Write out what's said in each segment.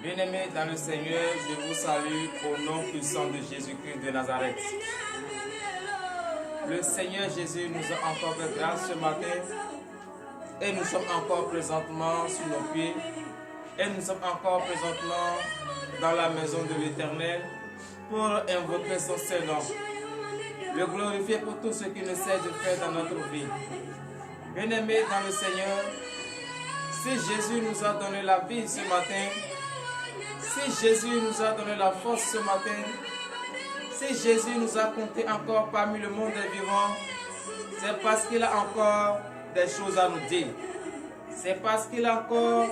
Bien-aimés dans le Seigneur, je vous salue au nom puissant de Jésus-Christ de Nazareth. Le Seigneur Jésus nous a encore fait grâce ce matin et nous sommes encore présentement sur nos pieds et nous sommes encore présentement dans la maison de l'Éternel pour invoquer son Saint-Nom, le glorifier pour tout ce qu'il ne cesse de faire dans notre vie. Bien-aimés dans le Seigneur, si Jésus nous a donné la vie ce matin, si Jésus nous a donné la force ce matin, si Jésus nous a compté encore parmi le monde des vivants, c'est parce qu'il a encore des choses à nous dire. C'est parce qu'il a encore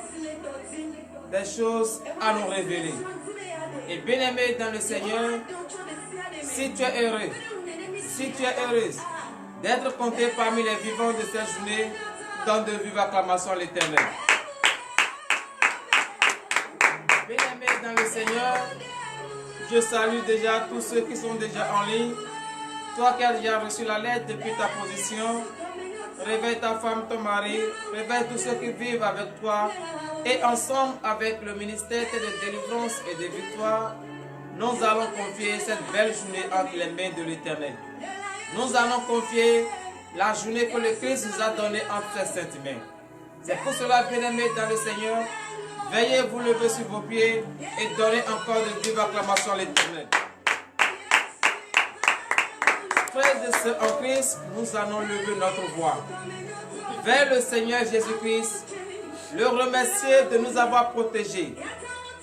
des choses à nous révéler. Et bien-aimé dans le Seigneur, si tu es heureux, si tu es heureuse d'être compté parmi les vivants de cette journée, donne de vive acclamation à l'Éternel. Bien-aimé dans le Seigneur, je salue déjà tous ceux qui sont déjà en ligne. Toi qui as déjà reçu la lettre depuis ta position, réveille ta femme, ton mari, réveille tous ceux qui vivent avec toi. Et ensemble avec le ministère de délivrance et de victoire, nous allons confier cette belle journée entre les mains de l'Éternel. Nous allons confier la journée que le Christ nous a donnée entre ses saintes mains. C'est pour cela, bien-aimés dans le Seigneur, veuillez vous lever sur vos pieds et donner encore de vive acclamation à l'Éternel. Frères et sœurs en Christ, nous allons lever notre voix vers le Seigneur Jésus-Christ, le remercier de nous avoir protégés.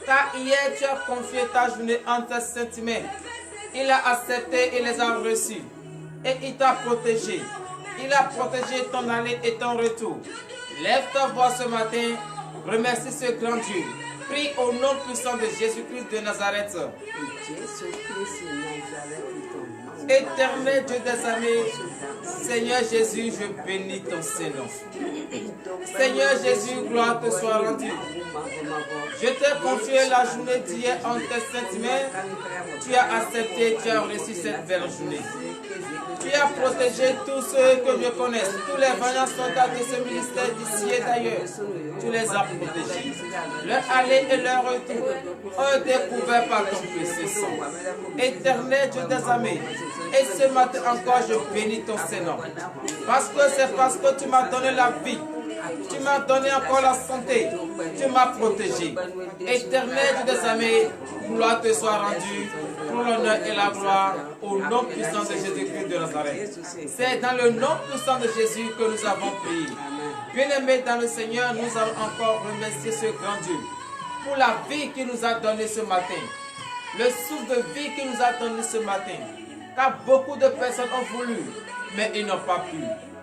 Car hier tu as confié ta journée entre tes saintes mains. Il a accepté et les a reçus. Et il t'a protégé. Il a protégé ton aller et ton retour. Lève ta voix ce matin. Remercie ce grand Dieu. Prie au nom puissant de Jésus-Christ de Nazareth. Éternel Dieu des armées, Seigneur Jésus, je bénis ton Saint-Nom. Seigneur Jésus, gloire te soit rendue. Je t'ai confié la journée d'hier en tes saintes mains. Tu as accepté, tu as reçu cette belle journée. Tu as protégé tous ceux que je connais, tous les vaillants soldats de ce ministère d'ici et d'ailleurs. Tu les as protégés. Leur aller et leur retour ont été couverts par ton précieux sang. Éternel Dieu des armées, et ce matin encore je bénis ton Saint-Nom. Parce que c'est parce que tu m'as donné la vie. Tu m'as donné encore la santé. Tu m'as protégé. Éternel Dieu des armées, gloire te soit rendue pour l'honneur et la gloire au nom puissant de Jésus-Christ de Nazareth. C'est dans le nom puissant de Jésus que nous avons prié. Bien-aimés dans le Seigneur, nous allons encore remercier ce grand Dieu pour la vie qu'il nous a donnée ce matin. Le souffle de vie qu'il nous a donné ce matin. Car beaucoup de personnes ont voulu, mais ils n'ont pas pu.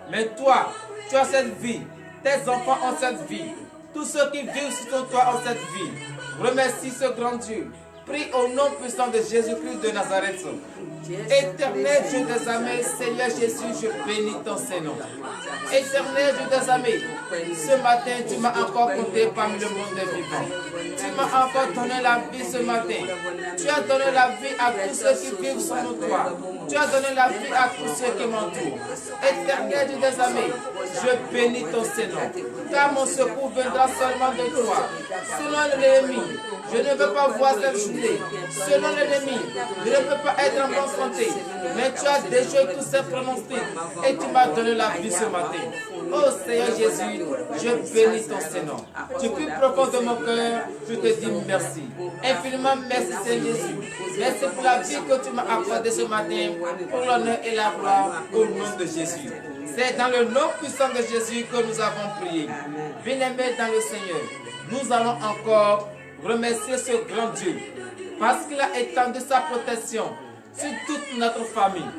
Mais toi, tu as cette vie. Tes enfants ont cette vie. Tous ceux qui vivent sous ton toit ont cette vie. Remercie ce grand Dieu. Prie au nom puissant de Jésus-Christ de Nazareth. Éternel Dieu des armées, Seigneur Jésus, je bénis ton Saint-Nom. Éternel Dieu des armées, ce matin tu m'as encore compté parmi le monde des vivants. Tu m'as encore donné la vie ce matin. Tu as donné la vie à tous ceux qui vivent sous mon toit. Tu as donné la vie à tous ceux qui m'entourent. Éternel Dieu des armées, je bénis ton Saint-Nom. Car mon secours viendra seulement de toi. Selon l'ennemi, je ne veux pas voir cette journée. Selon l'ennemi, je ne peux pas être en bonne santé. Mais tu as déjoué tous ces pronostics et tu m'as donné la vie ce matin. Oh Seigneur Jésus, je bénis ton Saint-Nom. Du plus profond de mon cœur, je te dis merci. Infiniment merci Seigneur Jésus. Merci pour la vie que tu m'as accordée ce matin, pour l'honneur et la gloire au nom de Jésus. C'est dans le nom puissant de Jésus que nous avons prié. Bien-aimés dans le Seigneur, nous allons encore remercier ce grand Dieu parce qu'il a étendu sa protection sur toute notre famille,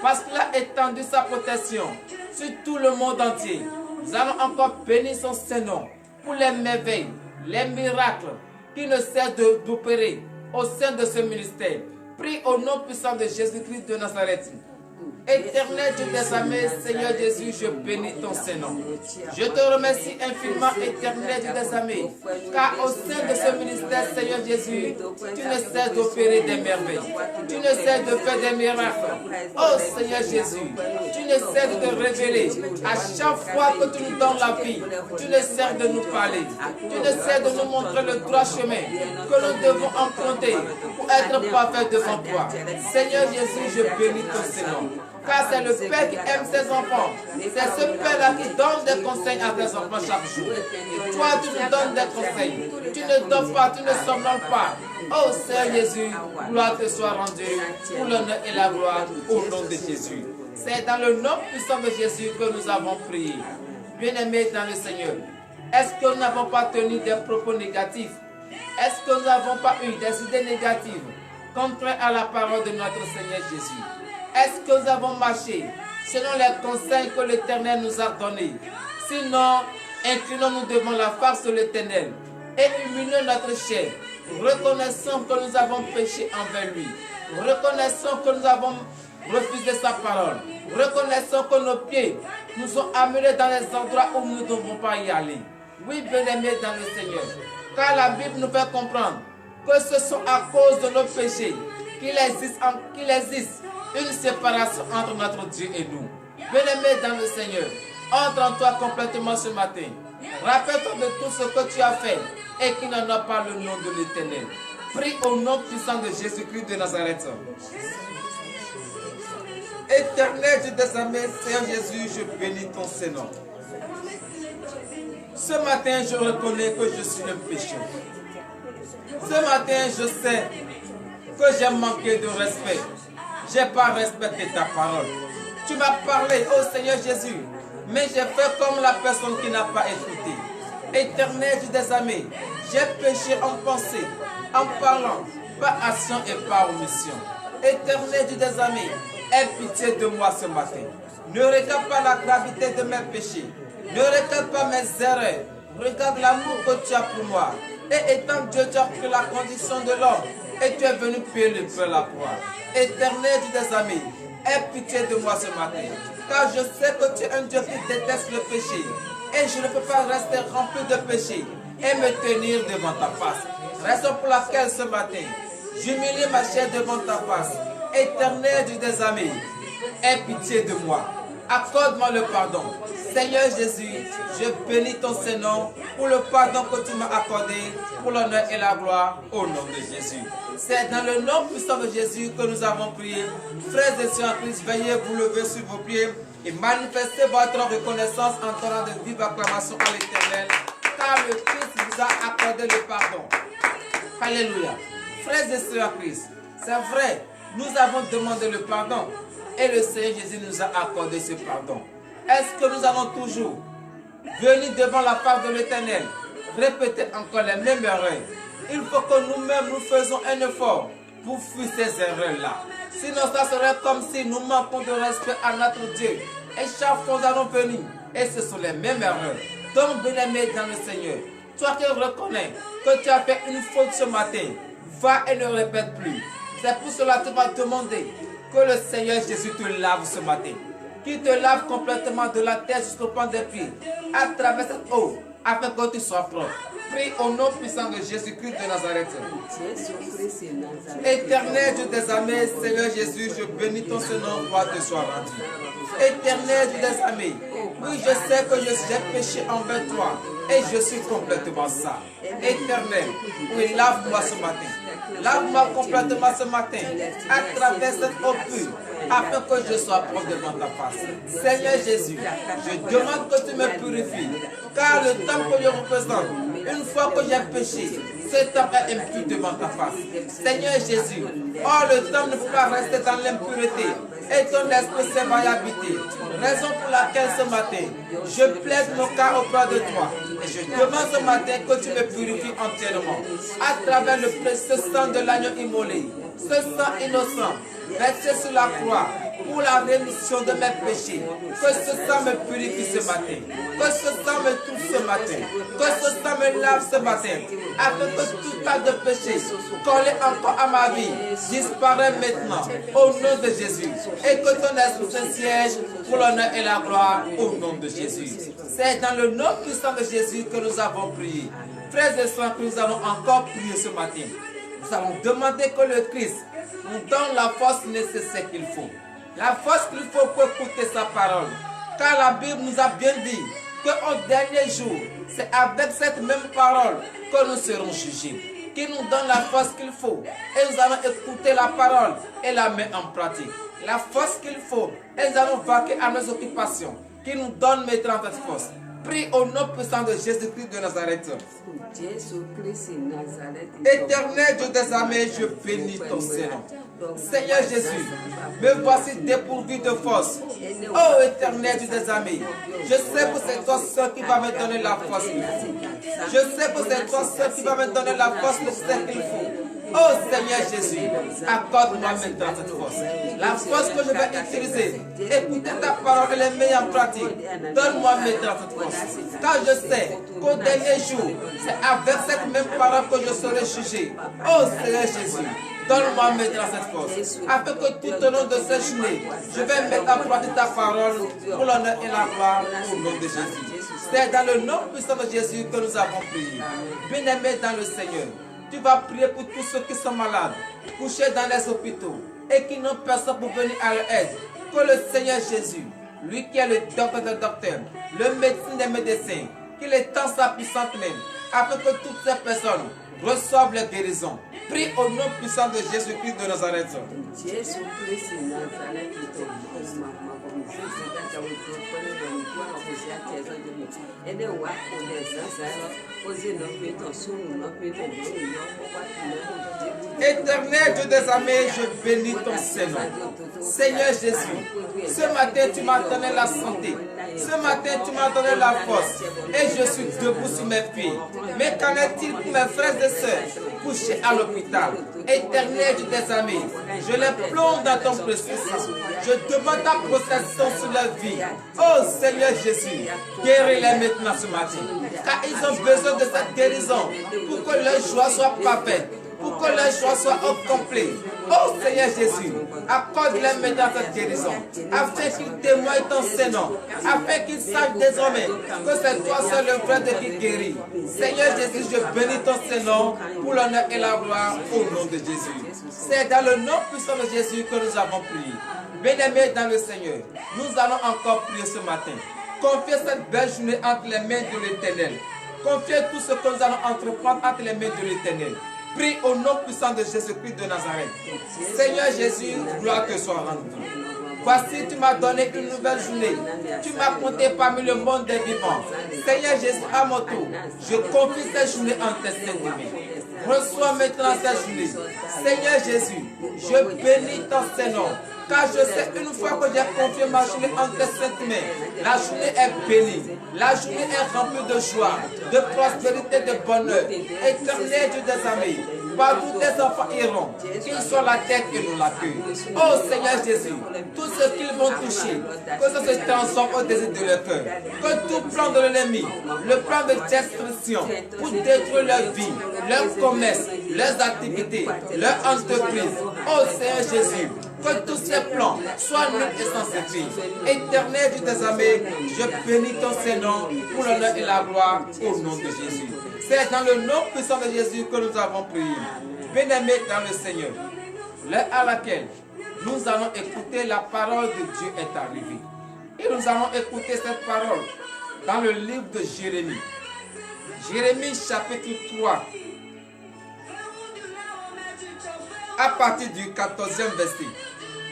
parce qu'il a étendu sa protection sur tout le monde entier. Nous allons encore bénir son Saint-Nom pour les merveilles, les miracles qui ne cessent d'opérer au sein de ce ministère. Prie au nom puissant de Jésus-Christ de Nazareth. Éternel Dieu des armées, Seigneur Jésus, je bénis ton Saint-Nom. Je te remercie infiniment, Éternel Dieu des armées, car au sein de ce ministère, Seigneur Jésus, tu ne cesses d'opérer des merveilles. Tu ne cesses de faire des miracles. Oh Seigneur Jésus, tu ne cesses de te révéler. À chaque fois que tu nous donnes la vie, tu ne cesses de nous parler. Tu ne cesses de nous montrer le droit chemin que nous devons emprunter pour être parfaits devant toi. Seigneur Jésus, je bénis ton Saint-Nom. Car c'est le Père qui aime ses enfants. C'est ce Père-là qui donne des conseils à tes enfants chaque jour. Et toi, tu nous donnes des conseils. Tu ne dors pas, tu ne somnoles pas. Oh Seigneur Jésus, gloire te soit rendue pour l'honneur et la gloire au nom de Jésus. C'est dans le nom puissant de Jésus que nous avons prié. Bien-aimés dans le Seigneur, est-ce que nous n'avons pas tenu des propos négatifs? Est-ce que nous n'avons pas eu des idées négatives contraires à la parole de notre Seigneur Jésus? Est-ce que nous avons marché selon les conseils que l'Éternel nous a donnés? Sinon, inclinons-nous devant la face de l'Éternel et humilions notre chair. Reconnaissons que nous avons péché envers lui. Reconnaissons que nous avons refusé sa parole. Reconnaissons que nos pieds nous ont amenés dans les endroits où nous ne devons pas y aller. Oui, bien-aimés dans le Seigneur, car la Bible nous fait comprendre que ce sont à cause de nos péchés qu'il existe une séparation entre notre Dieu et nous. Bien-aimés dans le Seigneur, entre en toi complètement ce matin. Rappelle-toi de tout ce que tu as fait et qui n'en a pas le nom de l'Éternel. Prie au nom puissant de Jésus-Christ de Nazareth. Éternel Dieu des armées, Seigneur Jésus, je bénis ton Saint-Nom. Ce matin, je reconnais que je suis un pécheur. Ce matin, je sais que j'ai manqué de respect. Je n'ai pas respecté ta parole. Tu m'as parlé, oh Seigneur Jésus, mais j'ai fait comme la personne qui n'a pas écouté. Éternel Dieu des armées, j'ai péché en pensée, en parlant, par action et par omission. Éternel Dieu des armées, aie pitié de moi ce matin. Ne regarde pas la gravité de mes péchés. Ne regarde pas mes erreurs. Regarde l'amour que tu as pour moi. Et étant Dieu, tu as pris la condition de l'homme. Et tu es venu payer le prix à la croix. Éternel Dieu des armées, aie pitié de moi ce matin. Car je sais que tu es un Dieu qui déteste le péché. Et je ne peux pas rester rempli de péché et me tenir devant ta face. Raison pour laquelle ce matin, j'humilie ma chair devant ta face. Éternel Dieu des armées, aie pitié de moi. Accorde-moi le pardon. Seigneur Jésus, je bénis ton Saint-Nom pour le pardon que tu m'as accordé, pour l'honneur et la gloire au nom de Jésus. C'est dans le nom puissant de Jésus que nous avons prié. Frères et sœurs en Christ, veuillez vous lever sur vos pieds et manifester votre reconnaissance en donnant de vives acclamations à l'Éternel, car le Christ vous a accordé le pardon. Alléluia. Frères et sœurs en Christ, c'est vrai, nous avons demandé le pardon et le Seigneur Jésus nous a accordé ce pardon. Est-ce que nous allons toujours venir devant la face de l'Éternel, répéter encore les mêmes erreurs? Il faut que nous-mêmes nous faisons un effort pour fuir ces erreurs-là. Sinon, ça serait comme si nous manquons de respect à notre Dieu. Et chaque fois nous allons venir, et ce sont les mêmes erreurs. Donc, bien-aimé dans le Seigneur, toi qui reconnais que tu as fait une faute ce matin, va et ne répète plus. C'est pour cela que tu vas demander que le Seigneur Jésus te lave ce matin. Qu'il te lave complètement de la tête jusqu'au point des pieds, à travers cette eau, afin que tu sois propre. Prie au nom puissant de Jésus-Christ de Nazareth. Éternel Dieu des armées, Seigneur Jésus, je bénis ton Saint-Nom, gloire te soit rendue. Éternel Dieu des armées, oui, je sais que j'ai péché envers toi et je suis complètement ça. Éternel, oui, lave-moi ce matin. Lave-moi complètement ce matin à travers cette eau pure, afin que je sois propre devant ta face. Seigneur Jésus, je demande que tu me purifies, car le temps que je représente, une fois que j'ai péché, ce temps est impur devant ta face. Seigneur Jésus, oh, le temps ne peut pas rester dans l'impureté, et ton esprit s'est va y habiter. Raison pour laquelle ce matin, je plaide mon cas auprès de toi, et je demande ce matin que tu me purifies entièrement, à travers le précieux sang de l'agneau immolé, ce sang innocent, versé sur la croix, pour la rémission de mes péchés. Que ce sang me purifie ce matin. Que ce sang me touche ce matin. Que ce sang me lave ce matin. Afin que tout tas de péché collé encore à ma vie disparaît maintenant au nom de Jésus. Et que ton esprit siège pour l'honneur et la gloire au nom de Jésus. C'est dans le nom puissant de Jésus que nous avons prié. Frères et sœurs, que nous allons encore prier ce matin. Nous allons demander que le Christ nous donne la force nécessaire qu'il faut. La force qu'il faut pour écouter sa parole. Car la Bible nous a bien dit qu'au dernier jour, c'est avec cette même parole que nous serons jugés. Qu'il nous donne la force qu'il faut. Et nous allons écouter la parole et la mettre en pratique. La force qu'il faut. Et nous allons vaquer à nos occupations. Qu'il nous donne maintenant cette force. Prie au nom puissant de Jésus-Christ de Nazareth. Éternel Dieu des armées, je bénis ton Seigneur. Seigneur Jésus, me voici dépourvu de force. Oh éternel Dieu des armées, je sais que c'est toi seul qui va me donner la force qu'il faut. Je sais que c'est toi seul qui va me donner la force nécessaire qu'il faut. Oh Seigneur Jésus, accorde-moi maintenant cette force. La force que je vais utiliser, écouter ta parole et les mettre en pratique. Donne-moi maintenant cette force. Car je sais qu'au dernier jour, c'est avec cette même parole que je serai jugé. Oh Seigneur Jésus, donne-moi maintenant cette force. Afin que tout au long de cette journée, je vais mettre en pratique ta parole pour l'honneur et la gloire au nom de Jésus. C'est dans le nom puissant de Jésus que nous avons prié. Bien-aimé dans le Seigneur, tu vas prier pour tous ceux qui sont malades, couchés dans les hôpitaux et qui n'ont personne pour venir à leur aide. Que le Seigneur Jésus, lui qui est le docteur des docteurs, le médecin des médecins, qu'il étend sa puissance même, afin que toutes ces personnes reçoivent la guérison. Prie au nom puissant de Jésus-Christ de Nazareth. Éternel Dieu des armées, je bénis ton Seigneur. Seigneur Jésus, ce matin tu m'as donné la santé. Ce matin tu m'as donné la force. Et je suis debout sur mes pieds. Mais qu'en est-il pour mes frères et sœurs couchés à l'hôpital? Éternel Dieu des armées, je les plombe dans ton précieux sang. Je demande ta protection sur leur vie. Oh Seigneur Jésus, guéris-les maintenant ce matin. Car ils ont besoin de cette guérison pour que leur joie soit parfaite. Pour que leur joie soit au complet. Oh Seigneur Jésus, accorde-leur maintenant cette guérison, afin qu'ils témoignent ton Seigneur, afin qu'ils sachent désormais que c'est toi seul le vrai de qui guérit. Seigneur Jésus, je bénis ton Seigneur pour l'honneur et la gloire au nom de Jésus. C'est dans le nom puissant de Jésus que nous avons prié. Bien-aimés dans le Seigneur, nous allons encore prier ce matin. Confiez cette belle journée entre les mains de l'Éternel. Confiez tout ce que nous allons entreprendre entre les mains de l'Éternel. Prie au nom puissant de Jésus-Christ de Nazareth. Seigneur Jésus, gloire te soit rendue. Voici, tu m'as donné une nouvelle journée. Tu m'as compté parmi le monde des vivants. Seigneur Jésus, à mon tour, je confie cette journée en tes saintes mains. Reçois maintenant cette journée. Seigneur Jésus, je bénis ton Seigneur. Car je sais, une fois que j'ai confié ma journée en tes saintes mains, la journée est bénie. La journée est remplie de joie, de prospérité, de bonheur. Éternel Dieu des armées, partout tes enfants iront, qu'ils soient la tête et non la queue. Oh Seigneur Jésus, tout ce qu'ils vont toucher, que ça se transforme au désir de leur cœur. Que tout plan de l'ennemi, le plan de destruction, pour détruire leur vie, leur commerce, leurs activités, leur entreprise. Oh Seigneur Jésus, que tous ces plans soient nuls et sans effet. Éternel Dieu des armées, je bénis ton Seigneur pour l'honneur et la gloire au nom de Jésus. C'est dans le nom puissant de Jésus que nous avons prié. Bien-aimés dans le Seigneur, l'heure à laquelle nous allons écouter la parole de Dieu est arrivée. Et nous allons écouter cette parole dans le livre de Jérémie. Jérémie chapitre 3. À partir du 14e verset.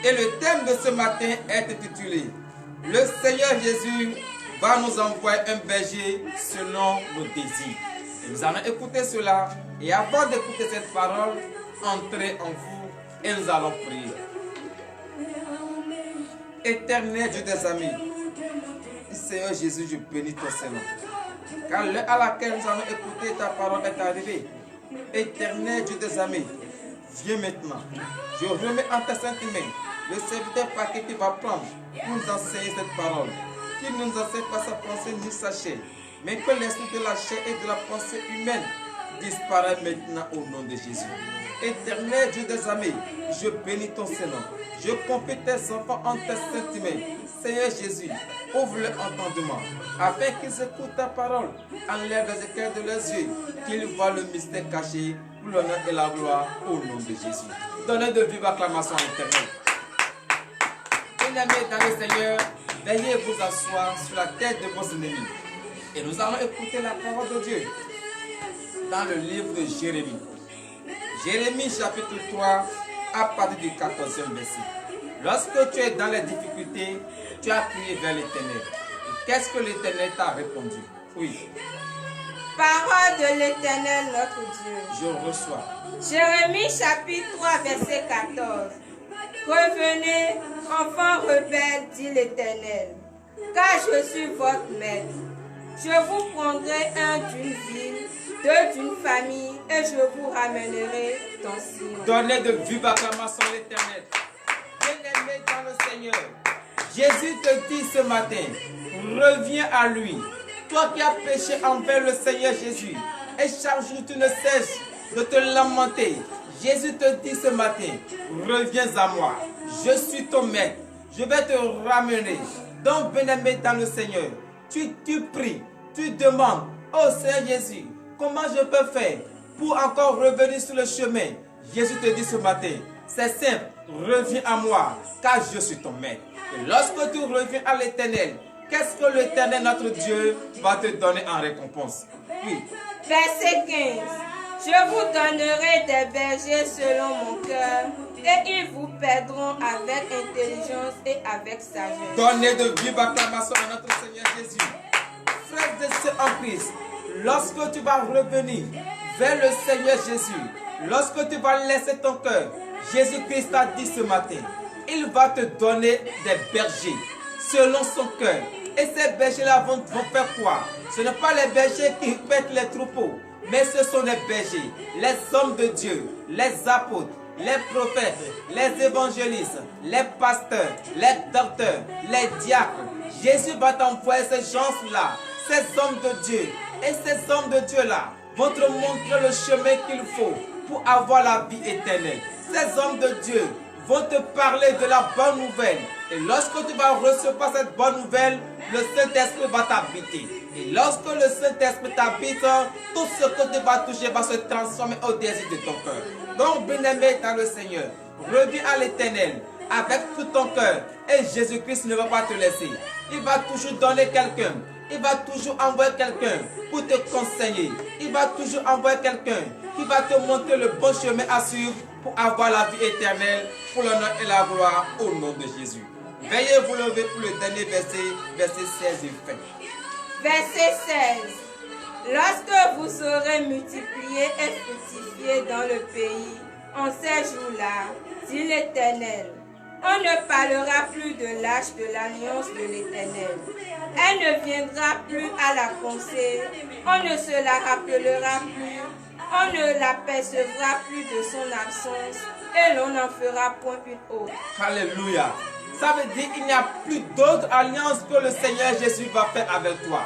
Et le thème de ce matin est intitulé « Le Seigneur Jésus va nous envoyer un berger selon nos désirs ». Et nous allons écouter cela. Et avant d'écouter cette parole, entrez en vous et nous allons prier. Éternel Dieu des amis, Seigneur Jésus, je bénis ton Seigneur. Car l'heure à laquelle nous allons écouter ta parole est arrivée. Éternel Dieu des amis, viens maintenant. Je remets en tes saintes mains le serviteur par qui tu vas prendre pour nous enseigner cette parole. Qu'il ne nous enseigne pas sa pensée ni sa chair, mais que l'esprit de la chair et de la pensée humaine disparaît maintenant au nom de Jésus. Éternel Dieu des armées, je bénis ton Seigneur. Je confie tes enfants en tes saintes mains. Seigneur Jésus, ouvre leur entendement, afin qu'ils écoutent ta parole, enlève les écailles de leurs yeux, qu'ils voient le mystère caché pour l'honneur et la gloire au nom de Jésus. Donnez de vive acclamation éternelle. Bien-aimés dans le Seigneur, veuillez vous asseoir sur la tête de vos ennemis. Et nous allons écouter la parole de Dieu dans le livre de Jérémie. Jérémie chapitre 3 à partir du 14e verset. Lorsque tu es dans les difficultés, tu as crié vers l'Éternel. Et qu'est-ce que l'Éternel t'a répondu? Oui. Parole de l'Éternel notre Dieu. Je reçois. Jérémie chapitre 3 verset 14. Revenez, enfants rebelles, dit l'Éternel, car je suis votre maître. Je vous prendrai un d'une ville, deux d'une famille, et je vous ramènerai dans Sion. Donnez de vive acclamation à l'Éternel. Bien-aimé dans le Seigneur, Jésus te dit ce matin, reviens à lui. Toi qui as péché envers le Seigneur Jésus, et chaque jour tu ne cesses de te lamenter. Jésus te dit ce matin, reviens à moi. Je suis ton maître. Je vais te ramener. Donc, bien-aimé dans le Seigneur, tu pries, tu demandes, oh Seigneur Jésus, comment je peux faire pour encore revenir sur le chemin? Jésus te dit ce matin, c'est simple, reviens à moi, car je suis ton maître. Et lorsque tu reviens à l'Éternel, qu'est-ce que l'Éternel, notre Dieu, va te donner en récompense? Oui. Verset 15. Je vous donnerai des bergers selon mon cœur, et ils vous perdront avec intelligence et avec sagesse. Donnez de vive acclamation à notre Seigneur Jésus. Frères et sœurs en Christ, lorsque tu vas revenir vers le Seigneur Jésus, lorsque tu vas laisser ton cœur, Jésus-Christ a dit ce matin, il va te donner des bergers selon son cœur. Et ces bergers-là vont faire quoi? Ce ne sont pas les bergers qui pètent les troupeaux, mais ce sont les bergers, les hommes de Dieu, les apôtres, les prophètes, les évangélistes, les pasteurs, les docteurs, les diacres. Jésus va t'envoyer ces gens-là, ces hommes de Dieu. Et ces hommes de Dieu-là vont te montrer le chemin qu'il faut pour avoir la vie éternelle. Ces hommes de Dieu vont te parler de la bonne nouvelle. Et lorsque tu vas recevoir cette bonne nouvelle, le Saint-Esprit va t'habiter. Et lorsque le Saint-Esprit t'habite, tout ce que tu vas toucher va se transformer au désir de ton cœur. Donc, bien-aimé dans le Seigneur, reviens à l'Éternel avec tout ton cœur. Et Jésus-Christ ne va pas te laisser. Il va toujours donner quelqu'un. Il va toujours envoyer quelqu'un pour te conseiller. Il va toujours envoyer quelqu'un qui va te montrer le bon chemin à suivre pour avoir la vie éternelle, pour l'honneur et la gloire au nom de Jésus. Veuillez vous lever pour le dernier verset, verset 16 et fin. Verset 16. Lorsque vous serez multipliés et fructifiés dans le pays, en ces jours-là, dit l'Éternel, on ne parlera plus de l'arche de l'alliance de l'Éternel. Elle ne viendra plus à la pensée, on ne se la rappellera plus, on ne l'apercevra plus de son absence, et l'on n'en fera point une autre. Alléluia. Ça veut dire qu'il n'y a plus d'autre alliance que le Seigneur Jésus va faire avec toi.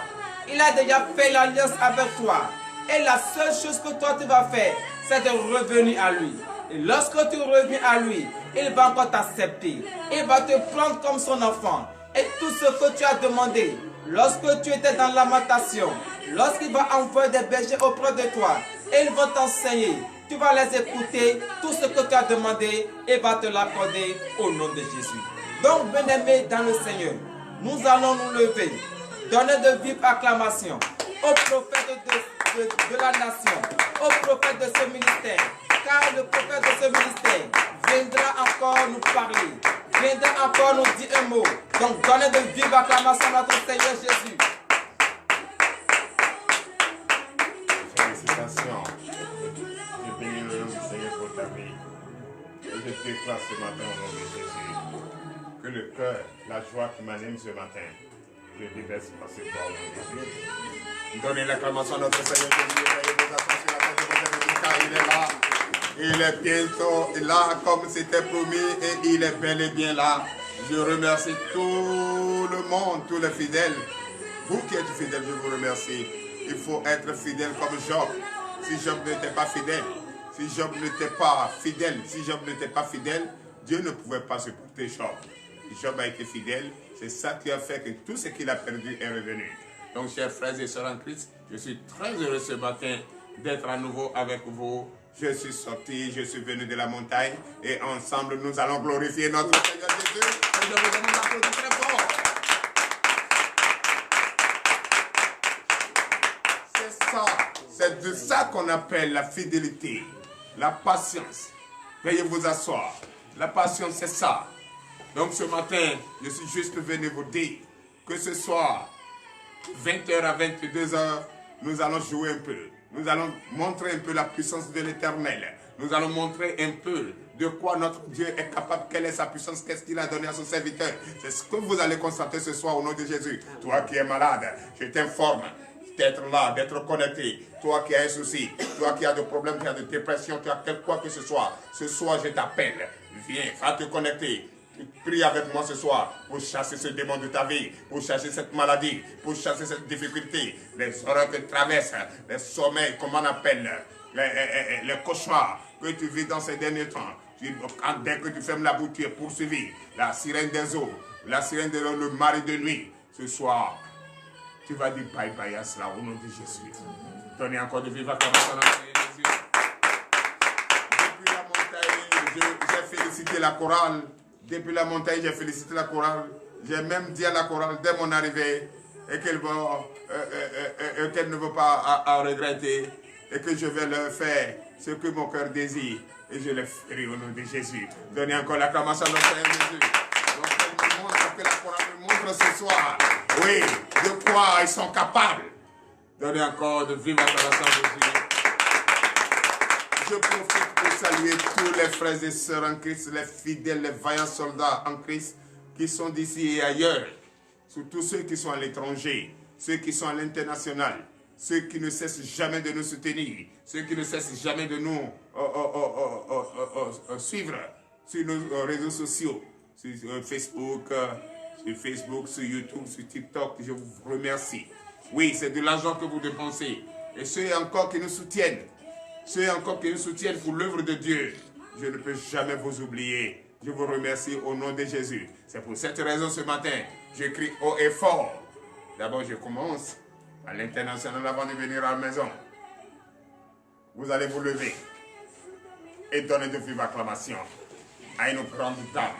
Il a déjà fait l'alliance avec toi. Et la seule chose que toi tu vas faire, c'est de revenir à lui. Et lorsque tu reviens à lui, il va encore t'accepter. Il va te prendre comme son enfant. Et tout ce que tu as demandé, lorsque tu étais dans lamentation, lorsqu'il va envoyer des bergers auprès de toi, et ils vont t'enseigner, tu vas les écouter, tout ce que tu as demandé, il va te l'accorder au nom de Jésus. Donc, bien-aimés dans le Seigneur, nous allons nous lever, donner de vives acclamations au prophète de la nation, au prophète de ce ministère, car le prophète de ce ministère viendra encore nous parler, viendra encore nous dire un mot. Donc, donnez de vives acclamations à notre Seigneur Jésus. Félicitations. Je bénis le nom du Seigneur pour ta vie. Et je déclare ce matin au nom de Jésus que le cœur, la joie qui m'anime ce matin, Je déverse par ce corps. Donnez l'acclamation à notre Seigneur Jésus. Veuillez vous asseoir sur la tête de votre Église, car il est là. Il est bientôt là comme c'était promis et il est bel et bien là. Je remercie tout le monde, tous les fidèles. Vous qui êtes fidèles, je vous remercie. Il faut être fidèle comme Job. Si Job n'était pas fidèle, si Job n'était pas fidèle, si Job n'était pas fidèle, Dieu ne pouvait pas supporter Job. Job a été fidèle, c'est ça qui a fait que tout ce qu'il a perdu est revenu. Donc, chers frères et sœurs en Christ, je suis très heureux ce matin d'être à nouveau avec vous. Je suis sorti, je suis venu de la montagne et ensemble nous allons glorifier notre Seigneur Jésus. Et je vous demande d'applaudir très fort. C'est ça, c'est de ça qu'on appelle la fidélité, la patience. Veuillez vous asseoir. La patience, c'est ça. Donc ce matin, je suis juste venu vous dire que ce soir, 20h à 22h, nous allons jouer un peu. Nous allons montrer un peu la puissance de l'Éternel. Nous allons montrer un peu de quoi notre Dieu est capable, quelle est sa puissance, qu'est-ce qu'il a donné à son serviteur. C'est ce que vous allez constater ce soir au nom de Jésus. Toi qui es malade, je t'informe d'être là, d'être connecté. Toi qui as un souci, toi qui as des problèmes, qui as de dépression, qui as quoi que ce soit. Ce soir, je t'appelle. Viens, va te connecter. Prie avec moi ce soir pour chasser ce démon de ta vie, pour chasser cette maladie, pour chasser cette difficulté, les horreurs que tu traverses, les sommeils, comment on appelle, les cauchemars que tu vis dans ces derniers temps. Dès que tu fermes la bouche, tu es poursuivi. La sirène des eaux, la sirène de le mari de nuit. Ce soir, tu vas dire bye bye à cela au nom de Jésus. Donnez encore de vivre acclamation à Jésus. Depuis la montagne, j'ai félicité la chorale. Depuis la montagne, j'ai félicité la chorale. J'ai même dit à la chorale dès mon arrivée et qu'elle ne veut pas à regretter et que je vais leur faire ce que mon cœur désire. Et je le ferai au nom de Jésus. Donnez encore l'acclamation à notre Seigneur Jésus. Donc, elle me montre que la chorale me montre ce soir. Oui, de quoi ils sont capables. Donnez encore de vivre l'acclamation à Jésus. Je profite pour saluer tous les frères et sœurs en Christ, les fidèles, les vaillants soldats en Christ qui sont d'ici et ailleurs. Surtout ceux qui sont à l'étranger, ceux qui sont à l'international, ceux qui ne cessent jamais de nous soutenir, ceux qui ne cessent jamais de nous suivre sur nos réseaux sociaux, sur Facebook, sur YouTube, sur TikTok. Je vous remercie. Oui, c'est de l'argent que vous dépensez. Et ceux encore qui nous soutiennent, ceux encore qui nous soutiennent pour l'œuvre de Dieu, je ne peux jamais vous oublier. Je vous remercie au nom de Jésus. C'est pour cette raison ce matin, je crie haut et fort. D'abord, je commence à l'international avant de venir à la maison. Vous allez vous lever et donner de vive acclamation à une grande dame.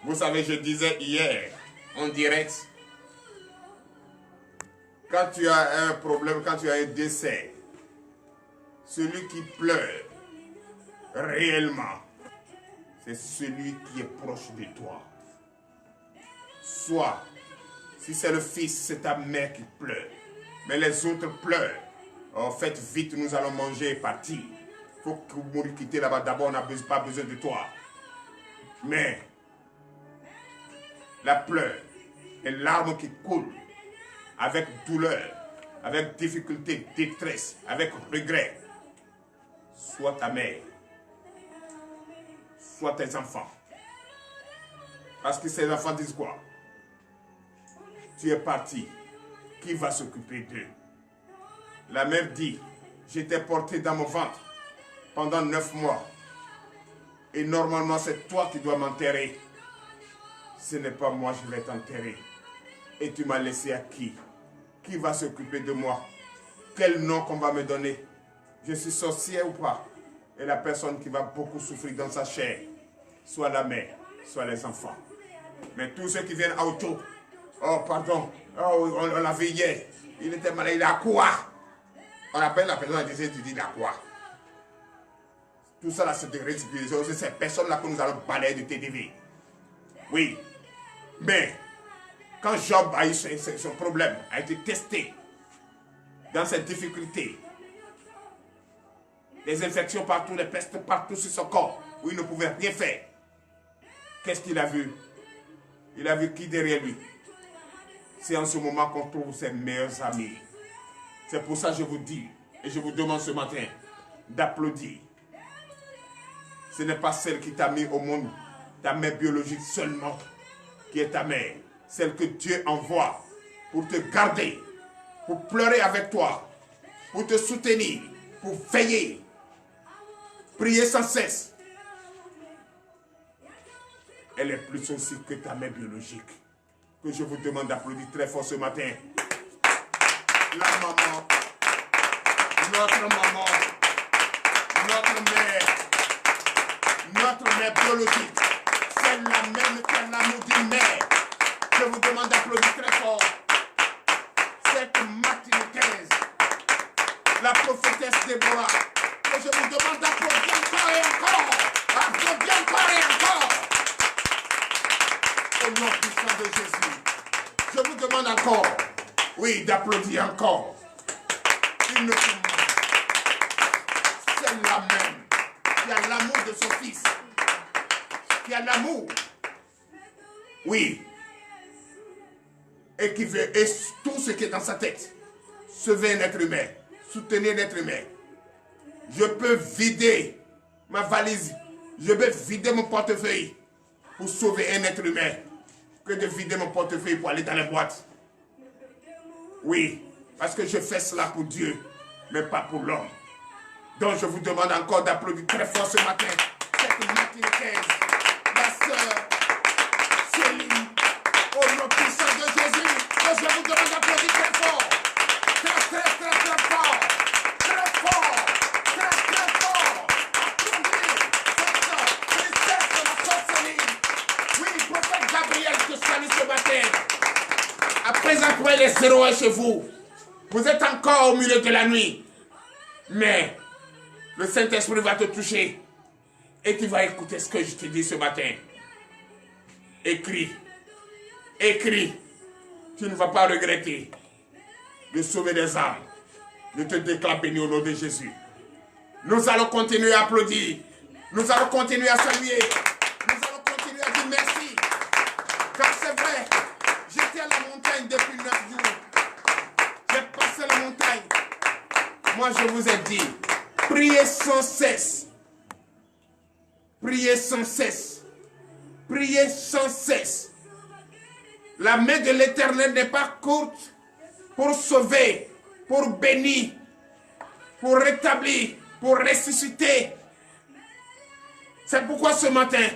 Vous savez, je disais hier en direct, quand tu as un problème, quand tu as un décès, celui qui pleure réellement, c'est celui qui est proche de toi. Soit, si c'est le fils, c'est ta mère qui pleure. Mais les autres pleurent. En fait, vite, nous allons manger et partir. Il faut que vous nous quittez là-bas. D'abord, on n'a pas besoin de toi. Mais, la pleure, les larmes qui coulent, avec douleur, avec difficulté, détresse, avec regret, soit ta mère, soit tes enfants. Parce que ces enfants disent quoi? Tu es parti. Qui va s'occuper d'eux? La mère dit, je t'ai porté dans mon ventre pendant 9 mois. Et normalement, c'est toi qui dois m'enterrer. Ce n'est pas moi, je vais t'enterrer. Et tu m'as laissé à qui? Qui va s'occuper de moi? Quel nom qu'on va me donner? Je suis sorcière ou pas? Et la personne qui va beaucoup souffrir dans sa chair, soit la mère, soit les enfants. Mais tous ceux qui viennent à auto, oh pardon, oh, on l'a vu hier, il était malade, il a quoi? On appelle la personne et dit, tu dis, il a quoi? Tout ça là, c'est de ridiculisation. C'est ces personnes-là que nous allons balayer du TDV. Oui, mais quand Job a eu son problème, a été testé dans cette difficulté, les infections partout, les pestes partout sur son corps, où il ne pouvait rien faire. Qu'est-ce qu'il a vu? Il a vu qui derrière lui? c'est en ce moment qu'on trouve ses meilleurs amis. C'est pour ça que je vous dis, et je vous demande ce matin, d'applaudir. Ce n'est pas celle qui t'a mis au monde, ta mère biologique seulement, qui est ta mère. Celle que Dieu envoie pour te garder, pour pleurer avec toi, pour te soutenir, pour veiller, prier sans cesse. Elle est plus aussi que ta mère biologique. Que je vous demande d'applaudir très fort ce matin. La maman, notre maman, notre mère biologique, c'est la même qui a l'amour d'une mère. Je vous demande d'applaudir très fort. Cette Martiniquaise, la prophétesse Déborah, que je vous demande d'applaudir encore et encore. Applaudis encore et encore. Au nom puissant de Jésus, je vous demande encore, oui, d'applaudir encore. Une femme, c'est la même qui a l'amour de son fils, qui a l'amour, oui, et qui veut, et tout ce qui est dans sa tête, sauver un être humain, soutenir un être humain. Je peux vider ma valise, je peux vider mon portefeuille pour sauver un être humain, que de vider mon portefeuille pour aller dans les boîtes. Oui, parce que je fais cela pour Dieu, mais pas pour l'homme. Donc je vous demande encore d'applaudir très fort ce matin cette Martiniquaise, la sœur Céline, au nom puissant de Jésus. Donc je vous demande d'applaudir très fort, très fort, très fort, très fort. Applaudis cette princesse de la sœur Céline. Oui, prophète Gabriel te salue ce matin. Après les 0 chez vous, vous êtes encore au milieu de la nuit, mais le Saint-Esprit va te toucher et tu vas écouter ce que je te dis ce matin. Écris, écris, tu ne vas pas regretter de sauver des âmes. Je te déclare béni au nom de Jésus. Nous allons continuer à applaudir, nous allons continuer à saluer, nous allons continuer à dire merci, car c'est vrai. J'étais à la montagne depuis 9 jours. J'ai passé la montagne. Moi, je vous ai dit, priez sans cesse. Priez sans cesse. Priez sans cesse. La main de l'Éternel n'est pas courte pour sauver, pour bénir, pour rétablir, pour ressusciter. C'est pourquoi ce matin,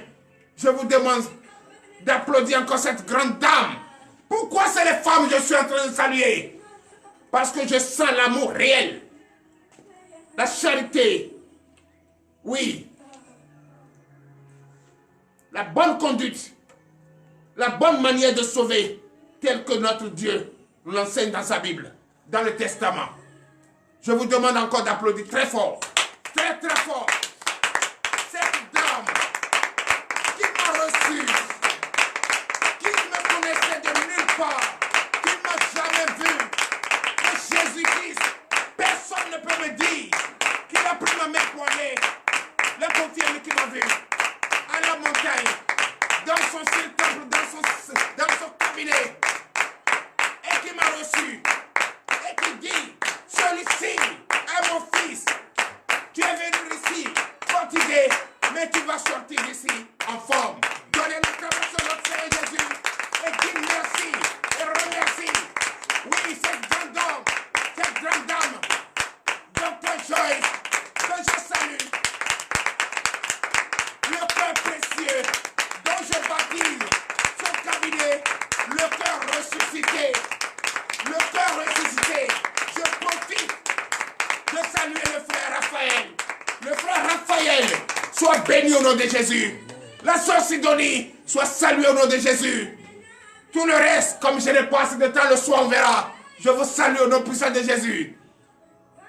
je vous demande d'applaudir encore cette grande dame. Pourquoi c'est les femmes que je suis en train de saluer? Parce que je sens l'amour réel, la charité, oui, la bonne conduite, la bonne manière de sauver, telle que notre Dieu nous l'enseigne dans sa Bible, dans le Testament. Je vous demande encore d'applaudir très fort, très fort, cette dame qui m'a reçu, qui me connaissait de nulle part, qui ne m'a jamais vu, que Jésus-Christ, personne ne peut me dire qu'il a pris ma main poignée, la confirme qui m'a vu, à la montagne, dans son temple, dans son cabinet, et qui m'a reçu, et qui dit, celui-ci est mon fils, tu es venu ici, fatigué, mais tu vas sortir d'ici en forme. Donnez l'acclamation à notre Seigneur Jésus, et dis merci, et remercie, oui, cette grande dame, Dr. Joyce, que je salue, le cœur précieux, dont je baptise son cabinet, le cœur ressuscité, je profite de saluer le frère Raphaël. Le frère Raphaël, soit béni au nom de Jésus. La sœur Sidonie, soit saluée au nom de Jésus. Tout le reste, comme je n'ai pas assez de temps, le soir on verra. Je vous salue au nom puissant de Jésus.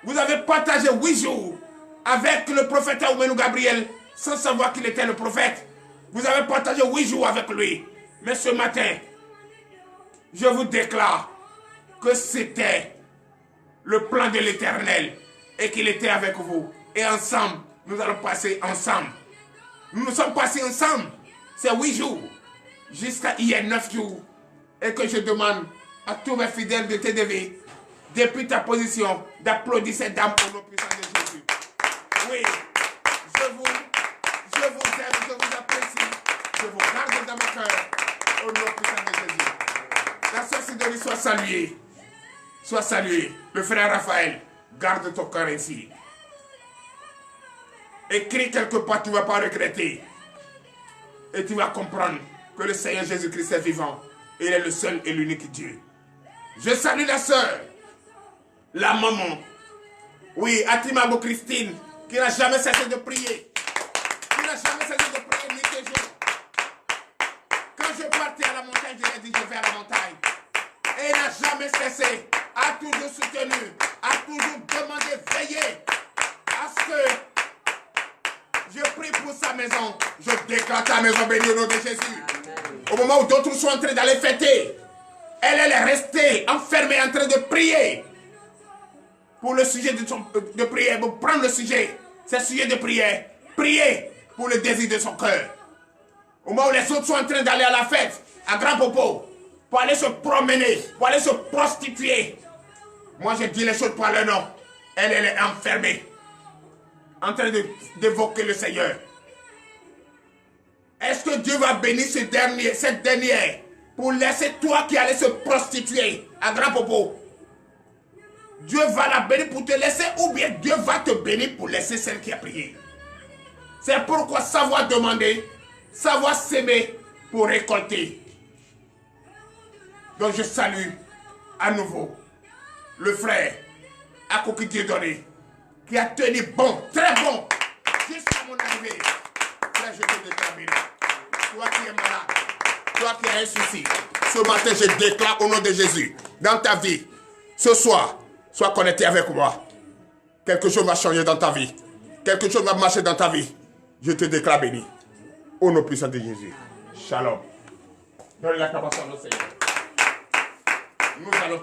Vous avez partagé 8 jours avec le prophète Oumenou Gabriel, sans savoir qu'il était le prophète. Vous avez partagé 8 jours avec lui. Mais ce matin, je vous déclare que c'était le plan de l'Éternel et qu'il était avec vous. Et ensemble, nous allons passer ensemble. Nous sommes passés ensemble. C'est 8 jours. Jusqu'à hier, 9 jours. Et que je demande à tous mes fidèles de TDV, depuis ta position, d'applaudir cette dame au nom puissant de Jésus. Oui, je vous aime, je vous apprécie, je vous garde dans mon cœur, au nom puissant de Jésus. La sœur Sidonie, soit saluée. Sois salué. Le frère Raphaël, garde ton cœur ici. Écris quelque part, tu ne vas pas regretter. Et tu vas comprendre que le Seigneur Jésus-Christ est vivant. Il est le seul et l'unique Dieu. Je salue la sœur, la maman. Oui, Atimabo Christine, qui n'a jamais cessé de prier. Qui n'a jamais cessé de prier nuit et jour. Quand je partais à la montagne, je lui ai dit, je vais à la montagne. Et il n'a jamais cessé, a toujours soutenu, a toujours demandé, veiller à ce que je prie pour sa maison. Je déclare ta maison bénie au nom de Jésus. Amen. Au moment où d'autres sont en train d'aller fêter, elle est restée enfermée en train de prier. Pour le sujet de prière, pour prendre le sujet, c'est sujet de prière. Prier pour le désir de son cœur. Au moment où les autres sont en train d'aller à la fête, à Grand Popo, pour aller se promener, pour aller se prostituer. Moi, je dis les choses par leur nom. Elle est enfermée, en train d'évoquer le Seigneur. Est-ce que Dieu va bénir cette dernière, pour laisser toi qui allais se prostituer à Grand Popo? Dieu va la bénir pour te laisser, ou bien Dieu va te bénir pour laisser celle qui a prié. C'est pourquoi savoir demander, savoir s'aimer pour récolter. Donc je salue à nouveau le frère Akoki Dieudonné qui a tenu bon, très bon, jusqu'à mon arrivée. Frère, je te déclare béni. Toi qui es malade, toi qui as un souci, ce matin je déclare au nom de Jésus, dans ta vie, ce soir, sois connecté avec moi. Quelque chose va changer dans ta vie. Quelque chose va marcher dans ta vie. Je te déclare béni. Au nom puissant de Jésus. Shalom. Donne la capacité au Seigneur. Nous allons